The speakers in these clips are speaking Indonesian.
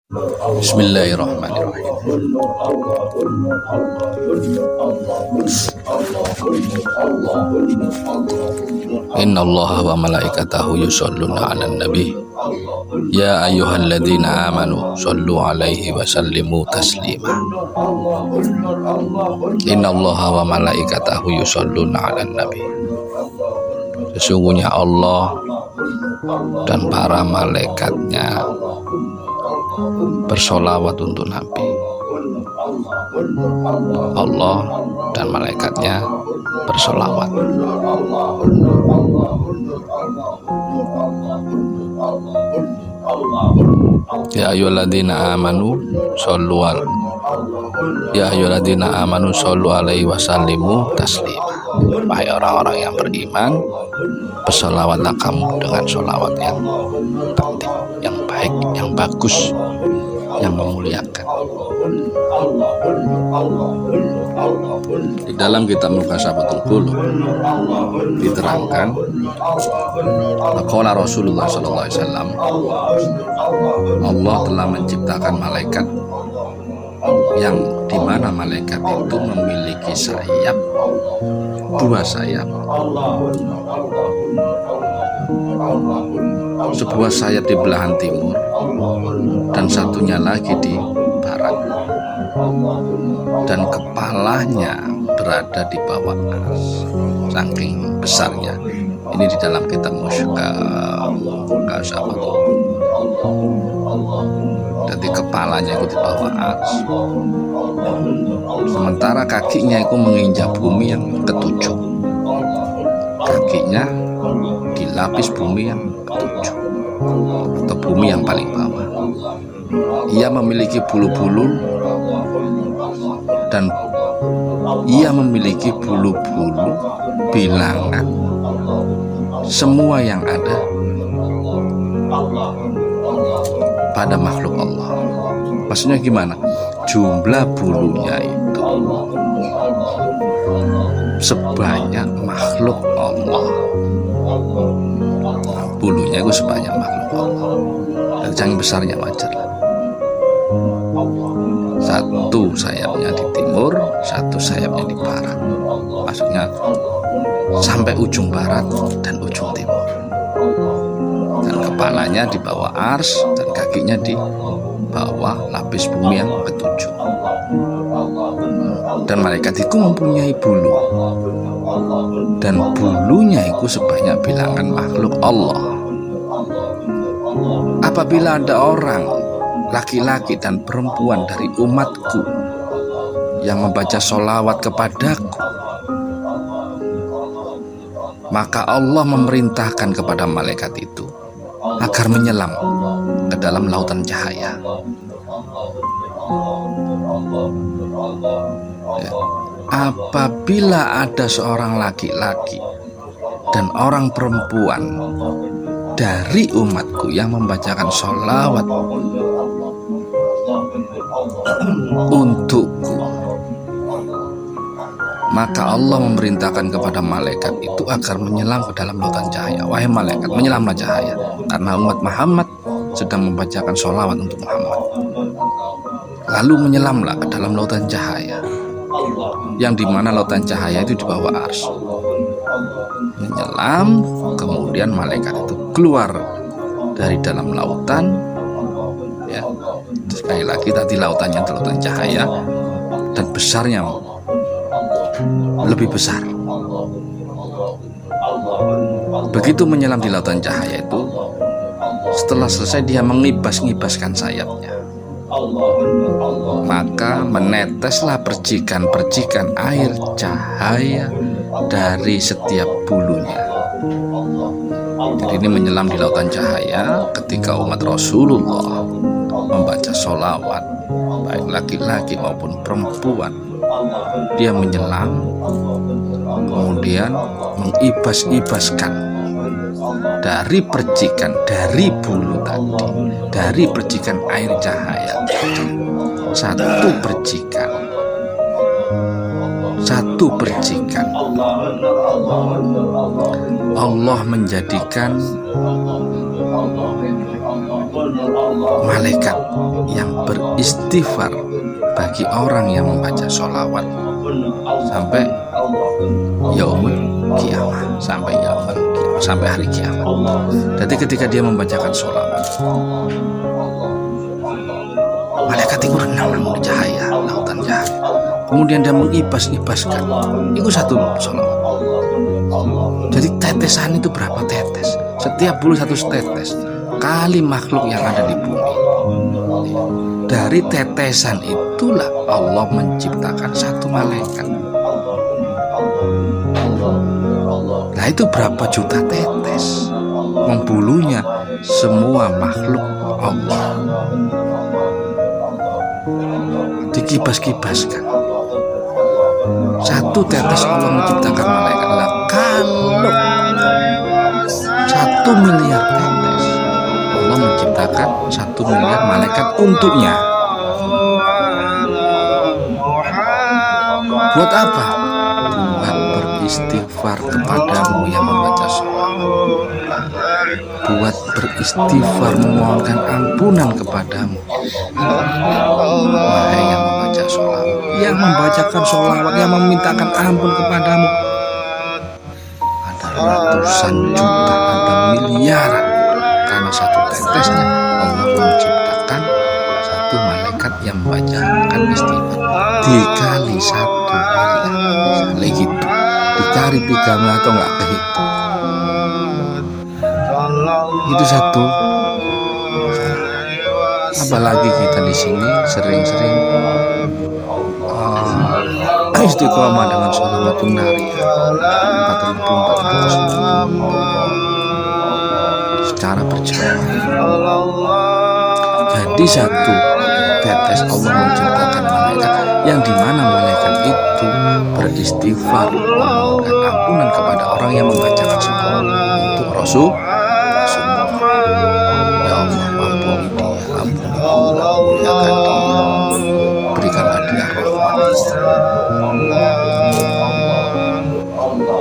Bismillahirrahmanirrahim. Innallaha wa malaikatahu yusholluna 'alan nabi. Ya ayyuhalladzina amanu shollu 'alaihi wa sallimu taslima. Innallaha wa malaikatahu yusholluna 'alan nabi. Sesungguhnya Allah dan para malaikatnya bersolawat untuk Nabi. Allah dan malaikatnya bersolawat. Ya ayyuhalladzina amanu shollu alaihi wasallimu taslima. Wahai orang-orang yang beriman, bersolawatlah kamu dengan solawat yang penting, yang baik, yang bagus, yang memuliakan. Di dalam kitab Mukasabatul Qulub diterangkan, qala Rasulullah sallallahu alaihi wasallam, Allah telah menciptakan malaikat yang dimana malaikat itu memiliki sayap, dua sayap. Sebuah sayap di belahan timur dan satunya lagi di barat, dan kepalanya berada di bawah ars, saking besarnya. Ini di dalam kitab Mukasabatul. Jadi kepalanya itu di bawah ars, sementara kakinya itu menginjak bumi yang ketujuh. Kakinya dilapis bumi yang ketujuh, atau bumi yang paling bawah. Ia memiliki bulu-bulu, dan ia memiliki bulu-bulu bilangan semua yang ada pada makhluk Allah. Maksudnya gimana? Jumlah bulunya itu sebanyak makhluk Allah. Bulunya itu sebanyak makhluk Allah. Dan saking besarnya wajar lah. Satu sayapnya di timur, satu sayapnya di barat. Maksudnya sampai ujung barat dan ujung timur. Dan kepalanya di bawah ars dan kakinya di bawah lapis bumi yang ketujuh. Dan malaikat itu mempunyai bulu, dan bulunya itu sebanyak bilangan makhluk Allah. Apabila ada orang laki-laki dan perempuan dari umatku yang membaca sholawat kepadaku, maka Allah memerintahkan kepada malaikat itu agar menyelam ke dalam lautan cahaya. Ya. Apabila ada seorang laki-laki dan orang perempuan dari umatku yang membacakan sholawat untukku, maka Allah memerintahkan kepada malaikat itu agar menyelam ke dalam lautan cahaya. Wahai malaikat, menyelamlah cahaya, karena umat Muhammad sedang membacakan sholawat untuk Muhammad. Lalu menyelamlah ke dalam lautan cahaya, yang dimana lautan cahaya itu di bawah ars. Menyelam, kemudian malaikat itu keluar dari dalam lautan. Ya, sekali lagi tadi lautannya itu lautan cahaya, dan besarnya lebih besar. Begitu menyelam di lautan cahaya itu, setelah selesai dia mengibas-ngibaskan sayapnya, maka meneteslah percikan-percikan air cahaya dari setiap bulunya. Jadi ini menyelam di lautan cahaya ketika umat Rasulullah membaca sholawat, baik laki-laki maupun perempuan. Dia menyelam, kemudian mengibas-ibaskan dari percikan, dari bulu tadi, dari percikan air cahaya, satu percikan Allah menjadikan malaikat yang beristighfar bagi orang yang membaca sholawat sampai yaumul kiamah, sampai hari kiamat. Jadi ketika dia membacakan sholawat, malaikat itu renang di cahaya, lautan cahaya. Kemudian dia mengibas-ibaskan, itu satu sholawat. Jadi tetesan itu berapa tetes? Setiap bulu satu tetes kali makhluk yang ada di bumi. Dari tetesan itulah Allah menciptakan satu malaikat. Nah itu berapa juta tetes? Membulunya semua makhluk Allah dikibas-kibaskan. Satu tetes Allah menciptakan malaikat adalah kalau 1 miliar tetes Allah menciptakan 1 miliar malaikat untuknya. Buat apa? Buat beristighfar kepadamu yang membaca sholawat, buat beristighfar memohonkan ampunan kepadamu, wahai yang membaca sholawat, yang membacakan sholawat, yang memintakan ampun kepadamu. Ada ratusan juta, ada miliaran. Karena satu tetesnya Allah menciptakan satu malaikat yang membacakan istighfar dikali 1 miliar. Misalnya gitu, dicari 3 miliar atau nggak kehitung. Itu satu. Apalagi kita di sini sering-sering istiqomah dengan sholawatun nariyah 4.400 secara berjamaah. Jadi satu tetes Allah menciptakan malaikat yang dimana malaikat itu beristighfar memohonkan ampunan kepada orang yang membacakan sholawat untuk Rasulullah. Ya Allah, ampuni dia, ampuni Allah, muliakan dia, berikanlah dia rahmat.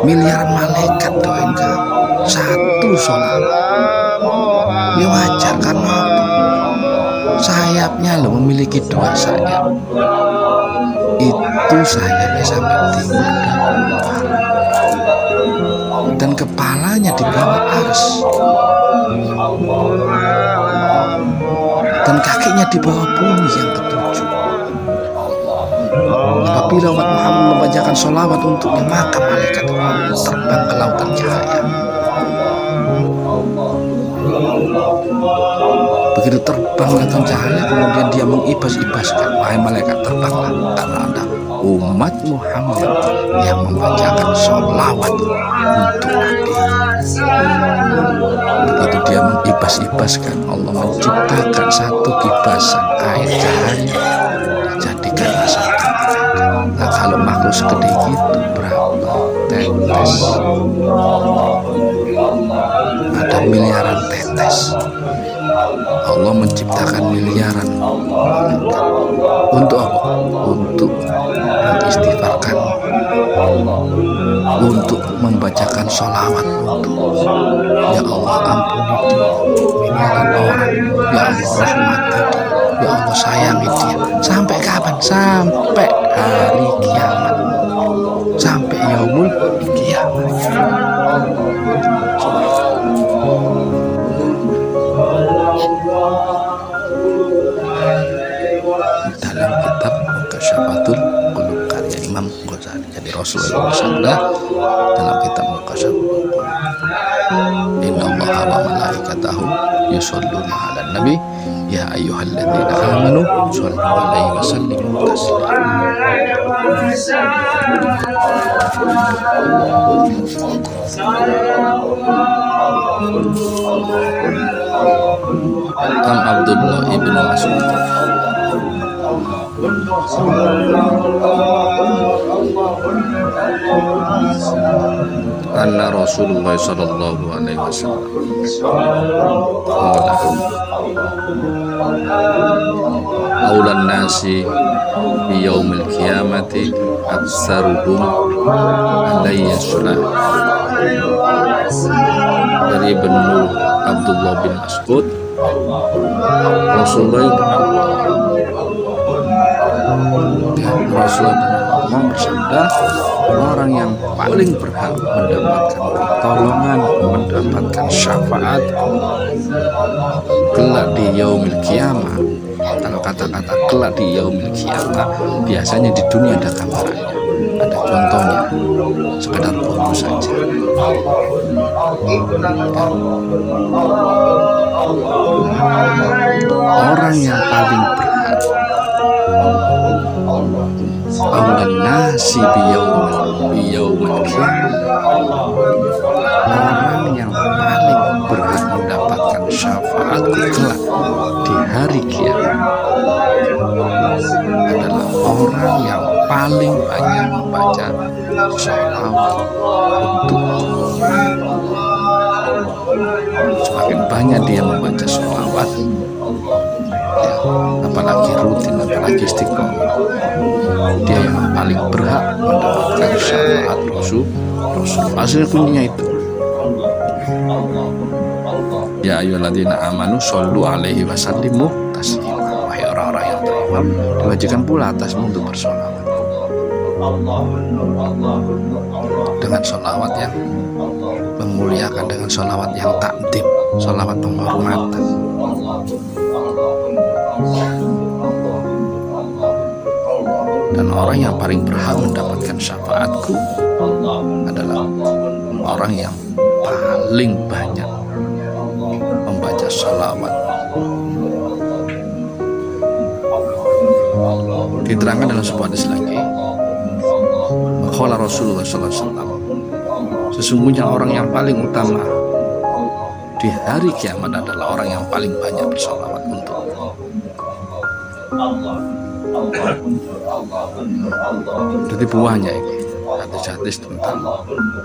Miliaran malaikat doain kamu satu sholawat. Ya wajar, karena apa? Sayapnya lo memiliki 2 sayap. Itu sayapnya sampai timur dan kepalanya di bawah ars, dan kakinya di bawah bumi yang ketujuh. Apabila umat Muhammad membacakan sholawat untuknya, maka malaikat terbang ke lautan cahaya. Begitu terbang lautan cahaya, kemudian dia mengibas-ibaskan, wahai malaikat terbanglah, karena ada umat Muhammad yang membacakan sholawat untuk Nabi. Begitu dia mengibas-ibaskan, Allah menciptakan satu kibasan air cahaya dijadikan satu malaikat. Nah kalau makhluk segede gitu berapa tetes? Ada miliaran tetes. Allah menciptakan miliaran malaikat. Untuk apa? Untuk mengistighfarkan, untuk membacakan sholawat untuk ya Allah ampuni dia, miliaran orang, ya Allah rahmati dia, ya Allah sayangi dia. Sampai kapan? Sampai hari kiamat, sampai yaumul kiamat. Dalam kitab Muqasyafatul Qulub karya Imam Ghazali. Jadi Rasulullah bersabda dalam kitab Muqasyafatul Qulub, Innallaha wa malaikatahu yusholluna 'alan nabi ya ayyuhalladzina amanu shollu 'alaihi wa sallimu taslima. An Abdullah ibn Mas'ud anna Rasulullah sallallahu alaihi wasallam qala aulan nasi bi yaumil qiyamati aktsaruhum alayya salat. Dari Ibnu Abdullah bin Mas'ud Rasulullah itu Rasulullah bersabda, orang yang paling berhak mendapatkan pertolongan, mendapatkan syafaat kelak di yaumil qiyamah. Kalau kata-kata kelak di yaumil qiyamah biasanya di dunia ada gambarannya, ada contohnya, sekedar foto saja. Orang yang paling berhak aulan nasi biyaumil qiyamah, orang yang paling berhak mendapatkan syafaat kelak di hari kiamat adalah orang yang paling banyak membaca sholawat untuk semakin banyak dia membaca sholawat ya, apalagi rutin, apalagi istiqomah, dia yang paling berhak mendapatkan syafaat Rasulullah. Hasil kuncinya itu, ya ayyuhalladzina amanu shollu alaihi wasallimu taslima. Wahai orang-orang yang beriman, diwajibkan pula atasmu untuk bersolawat dengan solawat yang memuliakan, dengan solawat yang takdim, solawat penghormatan. Dan orang yang paling berhak mendapatkan syafaatku adalah orang yang paling banyak membaca salawat. Diterangkan dalam sebuah hadis lagi, qala Rasulullah sallallahu alaihi wasallam, sesungguhnya orang yang paling utama di hari kiamat adalah orang yang paling banyak bersalawat untuk jadi buahnya ini hadis-hadis tentang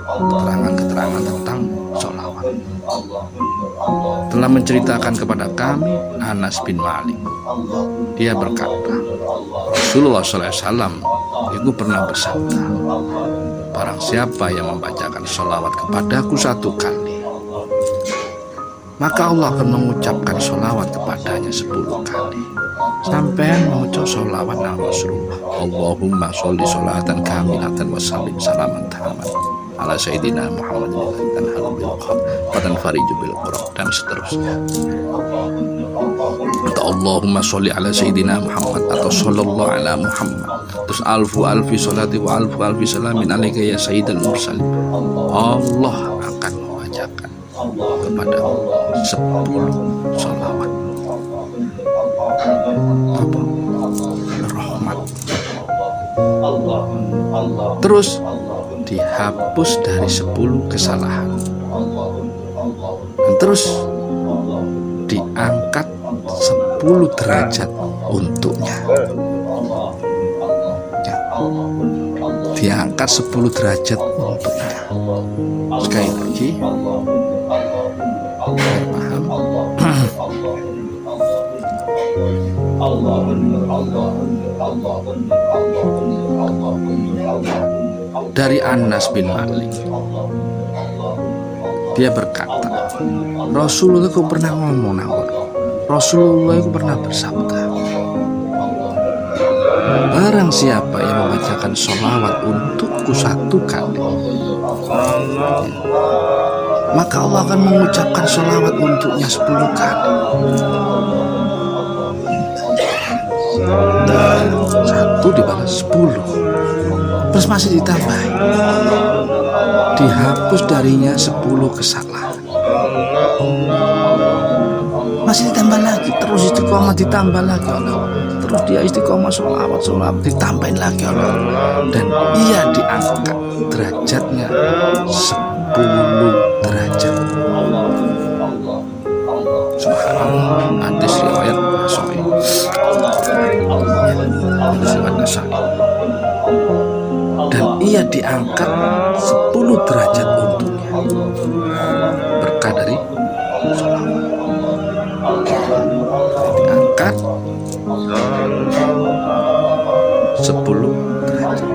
keterangan-keterangan tentang sholawat. Telah menceritakan kepada kami Anas bin Malik, dia berkata, Rasulullah SAW itu pernah bersabda, barang siapa yang membacakan sholawat kepadaku 1 kali, maka Allah akan mengucapkan sholawat kepadanya 10 kali. Sampai mengucap sholawat ala Rasulullah, Allahumma sholli sholatan kamilatan wa sallim salaman tahaman ala sayyidina Muhammadin dan halubil qad dan fariju bil qurab, dan seterusnya. Atau Allahumma sholli ala sayyidina Muhammad, atau sallallahu ala Muhammad, terus alfu alfi sholati wa alfu alfi salamin alaika ya sayyidal mursalin. Allah akan membacakan kepada 10 sholawat rahmat, terus dihapus dari 10 kesalahan, dan terus diangkat 10 derajat untuknya ya, diangkat 10 derajat untuknya. Sekali lagi paham. Dari Anas bin Malik, dia berkata, Rasulullah itu pernah ngomong, Rasulullah itu pernah bersabda, barang siapa yang membacakan sholawat untukku 1 kali, maka Allah akan mengucapkan sholawat untuknya 10 kali. Dan 1 dibalas 10, terus masih ditambahi, dihapus darinya 10 kesalahan, masih ditambah lagi, terus istiqomah ditambah lagi Allah, terus dia istiqomah sholawat ditambahin lagi Allah, dan ia diangkat derajatnya 10 derajat. Subhanallah. Hadis riwayat Sahih, dan ia diangkat 10 derajat untuknya berkah dari sholawat. Diangkat 10 derajat.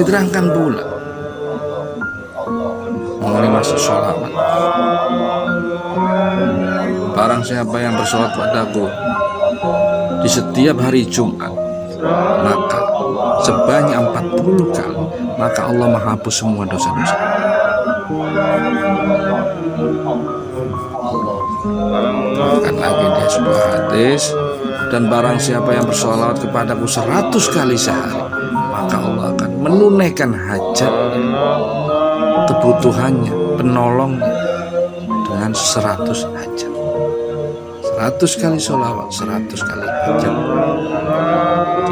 Diterangkan pula mengenai masuk sholawat. Barang siapa yang bersolat padaku di setiap hari Jumat, maka sebanyak 40 kali, maka Allah menghapus semua dosa-dosa. Bahkan lagi dia sebuah hadis, dan barang siapa yang bersolawat kepadaku 100 kali sehari, maka Allah akan menunaikan hajat, kebutuhannya, penolongnya dengan 100 hajat. 100 kali sholawat, 100 kali hajat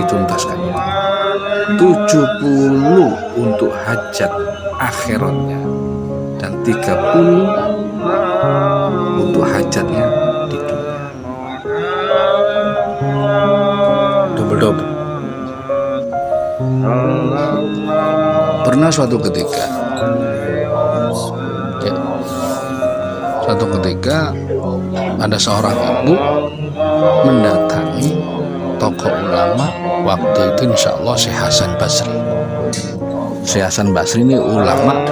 dituntaskan. 70 untuk hajat akhiratnya dan 30 untuk hajatnya di dunia. Double-double. Pernah suatu ketika ada seorang ibu mendatangi tokoh ulama waktu itu, insya Allah Syekh Hasan Basri. Syekh Hasan Basri ini ulama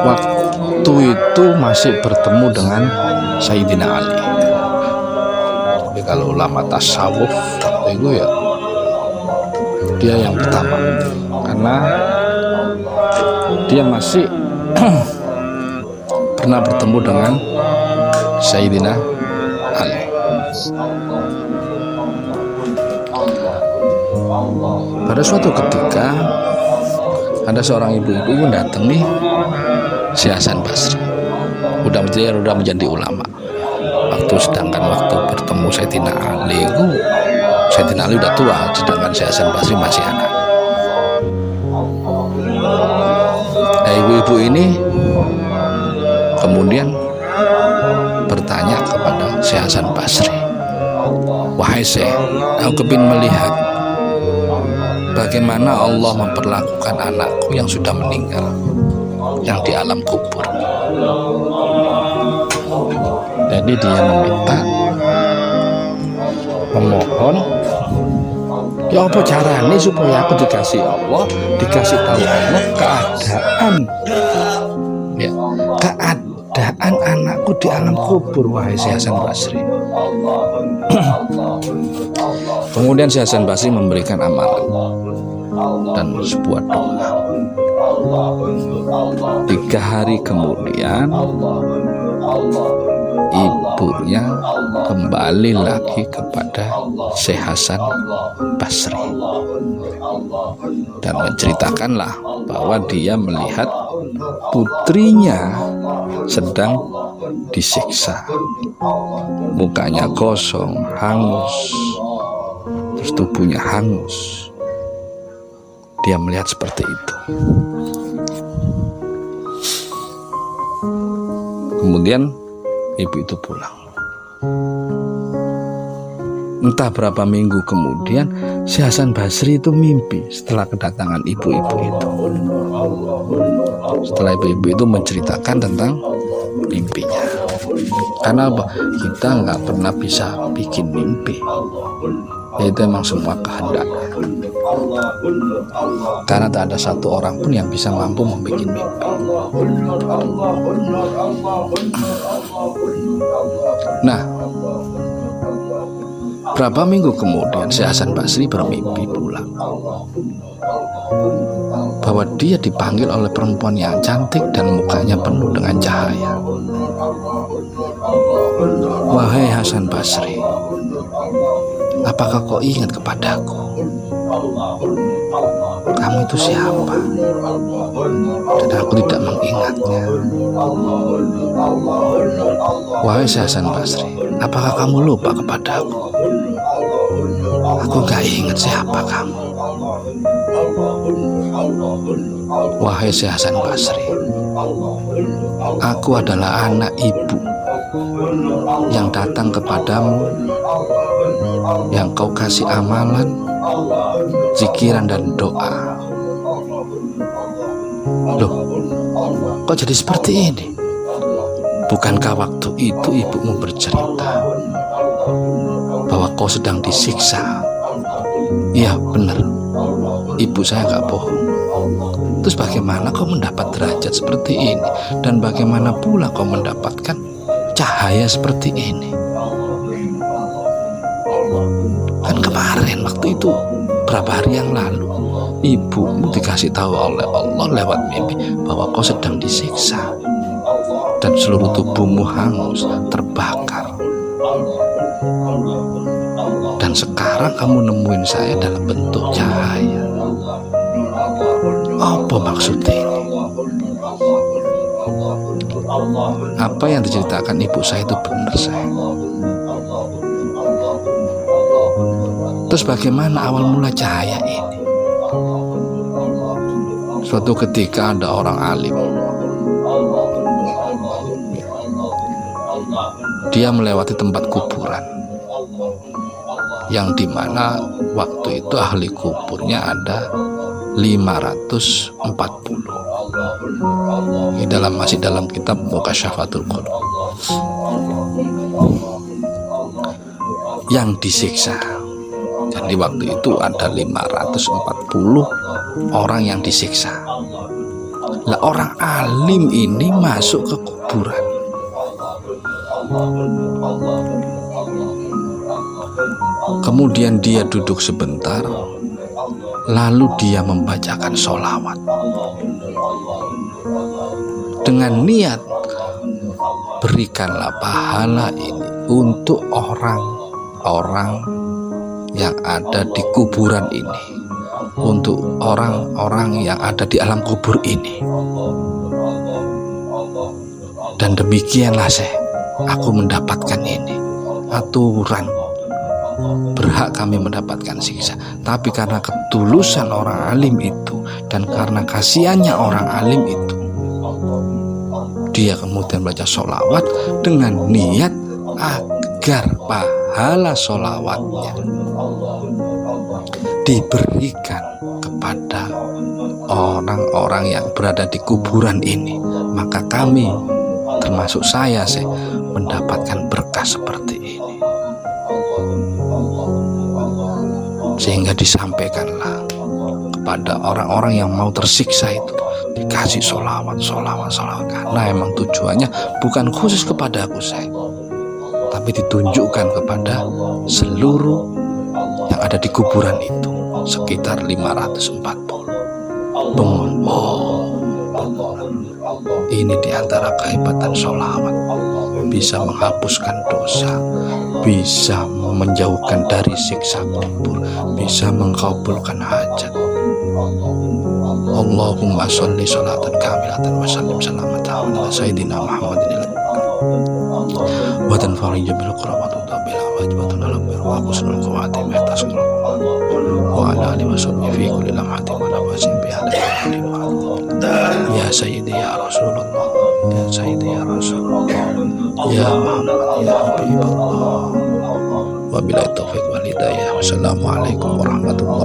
waktu itu masih bertemu dengan Sayyidina Ali. Tapi kalau ulama tasawuf itu ya dia yang pertama, karena dia masih pernah bertemu dengan Sayyidina Ali. Pada suatu ketika ada seorang ibu-ibu mendatangi Syekh Hasan Basri. Udah menjadi ulama. Sedangkan waktu bertemu Sayyidina Ali itu, Sayyidina Ali udah tua, sedangkan Syekh Hasan Basri masih anak. Nah, ibu-ibu ini kemudian bertanya kepada Syekh Hasan Basri, "Wahai Syekh, aku ingin melihat bagaimana Allah memperlakukan anakku yang sudah meninggal, yang di alam kubur." Jadi dia memohon, ya apa caranya supaya aku dikasih Allah, dikasih tahu Allah keadaan anakku di alam kubur, wahai Syekh Hasan Basri. Kemudian Syekh Hasan Basri memberikan amalan dan sebuah doa. 3 hari kemudian ibunya kembali lagi kepada Syekh Hasan Basri dan menceritakanlah bahwa dia melihat putrinya sedang disiksa, mukanya kosong, hangus, terus tubuhnya hangus. Dia melihat seperti itu. Kemudian ibu itu pulang. Entah berapa minggu kemudian Syekh Hasan Basri itu mimpi setelah kedatangan ibu-ibu itu. Setelah ibu-ibu itu menceritakan tentang mimpinya. Karena kita nggak pernah bisa bikin mimpi, itu emang semua kehendak. Karena tak ada satu orang pun yang bisa mampu membuat mimpi. Nah, berapa minggu kemudian Syekh Hasan Basri bermimpi pula bahwa dia dipanggil oleh perempuan yang cantik dan mukanya penuh dengan cahaya. "Wahai Hasan Basri, apakah kau ingat kepadaku? Kamu itu siapa?" Dan aku tidak mengingatnya. "Wahai Syekh Hasan Basri, apakah kamu lupa kepadaku? Aku gak ingat siapa kamu." "Wahai Syekh Hasan Basri, aku adalah anak ibu yang datang kepadamu, yang kau kasih amalan, zikiran dan doa." "Loh, kok jadi seperti ini? Bukankah waktu itu ibumu bercerita bahwa kau sedang disiksa?" "Iya benar, ibu saya gak bohong. Terus bagaimana kau mendapat derajat seperti ini? Dan bagaimana pula kau mendapatkan cahaya seperti ini? Kan kemarin waktu itu, berapa hari yang lalu, ibumu dikasih tahu oleh Allah lewat mimpi bahwa kau sedang disiksa dan seluruh tubuhmu hangus, terbakar. Dan sekarang kamu nemuin saya dalam bentuk cahaya. Apa maksudnya ini? Apa yang diceritakan ibu saya itu benar, saya. Terus bagaimana awal mula cahaya ini? Suatu ketika ada orang alim. Dia melewati tempat kuburan, yang dimana waktu itu ahli kuburnya ada 540. Ini masih dalam kitab Mukasyaffatul Qulub. Yang disiksa. Jadi waktu itu ada 540 orang yang disiksa. Lah orang alim ini masuk ke kuburan. Kemudian dia duduk sebentar, lalu dia membacakan sholawat dengan niat, berikanlah pahala ini untuk orang-orang yang ada di kuburan ini, untuk orang-orang yang ada di alam kubur ini. Dan demikianlah aku mendapatkan ini aturan, berhak kami mendapatkan siksa. Tapi karena ketulusan orang alim itu dan karena kasihannya orang alim itu, dia kemudian baca sholawat dengan niat agar pahala sholawatnya diberikan kepada orang-orang yang berada di kuburan ini. Maka kami, termasuk saya mendapatkan berkah seperti ini. Sehingga disampaikanlah kepada orang-orang yang mau tersiksa itu, dikasih sholawat. Karena emang tujuannya bukan khusus kepada aku, tapi ditunjukkan kepada seluruh yang ada di kuburan itu, sekitar 540. Ini diantara kehebatan sholawat, bisa menghapuskan dosa, bisa menjauhkan dari siksa kubur, bisa mengkabulkan hajat. Allahumma sholli sholatan kamilatan wa sallim salamatan ala sayyidina Muhammadin wa tanfa'u bil qurbat wa bil wajbatun ala bir wa husnul khawatim ihtasul wa ala alihi wa sahbihi fi kulli lamhatin wa nafasin bi hadhihi ya sayyidi ya Rasulullah, ya sayyidi ya Rasulullah, ya Muhammad ya Habibullah. Wabillahi taufiq wal hidayah. Wassalamualaikum warahmatullahi